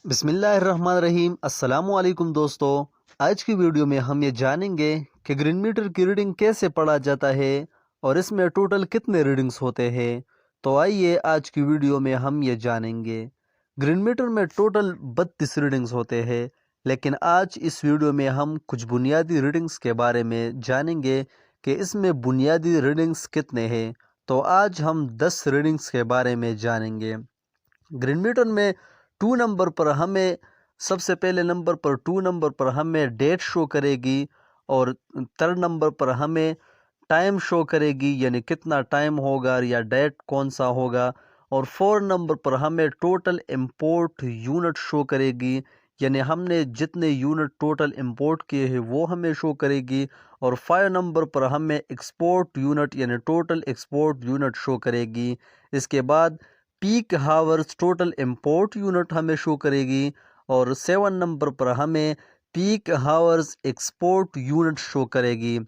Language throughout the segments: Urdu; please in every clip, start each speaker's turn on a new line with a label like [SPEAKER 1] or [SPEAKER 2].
[SPEAKER 1] بسم اللہ الرحمن الرحیم۔ السلام علیکم دوستو، آج کی ویڈیو میں ہم یہ جانیں گے کہ گرین میٹر کی ریڈنگ کیسے پڑھا جاتا ہے اور اس میں ٹوٹل کتنے ریڈنگز ہوتے ہیں۔ تو آئیے آج کی ویڈیو میں ہم یہ جانیں گے۔ گرین میٹر میں ٹوٹل 32 ریڈنگز ہوتے ہیں، لیکن آج اس ویڈیو میں ہم کچھ بنیادی ریڈنگز کے بارے میں جانیں گے کہ اس میں بنیادی ریڈنگز کتنے ہیں۔ تو آج ہم 10 ریڈنگز کے بارے میں جانیں گے۔ گرین میٹر میں 2 نمبر پر ہمیں سب سے پہلے نمبر پر 2 نمبر پر ہمیں ڈیٹ شو کرے گی، اور 3rd نمبر پر ہمیں ٹائم شو کرے گی، یعنی کتنا ٹائم ہوگا یا ڈیٹ کون سا ہوگا، اور 4 نمبر پر ہمیں ٹوٹل امپورٹ یونٹ شو کرے گی، یعنی ہم نے جتنے یونٹ ٹوٹل امپورٹ کیے ہیں وہ ہمیں شو کرے گی، اور 5 نمبر پر ہمیں ایکسپورٹ یونٹ یعنی ٹوٹل ایکسپورٹ یونٹ شو کرے گی۔ اس کے بعد پیک ہاورز ٹوٹل امپورٹ یونٹ ہمیں شو کرے گی، اور 7 نمبر پر ہمیں پیک ہاورز ایکسپورٹ یونٹ شو کرے گی،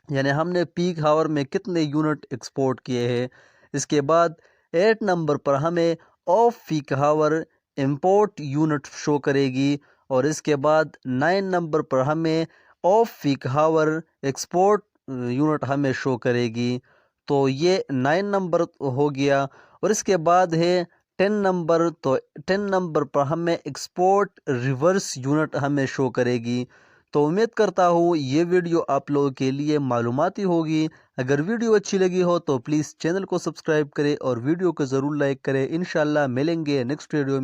[SPEAKER 1] یعنی ہم نے پیک ہاور میں کتنے یونٹ ایکسپورٹ کیے ہیں۔ اس کے بعد 8 نمبر پر ہمیں off peak hour import unit show کرے گی، اور اس کے بعد 9 نمبر پر ہمیں off peak hour export unit ہمیں شو کرے گی۔ تو یہ 9 نمبر ہو گیا، اور اس کے بعد ہے 10 نمبر۔ تو 10 نمبر پر ہمیں ایکسپورٹ ریورس یونٹ ہمیں شو کرے گی۔ تو امید کرتا ہوں یہ ویڈیو آپ لوگوں کے لیے معلوماتی ہوگی۔ اگر ویڈیو اچھی لگی ہو تو پلیز چینل کو سبسکرائب کریں اور ویڈیو کو ضرور لائک کریں۔ انشاءاللہ ملیں گے نیکسٹ ویڈیو میں۔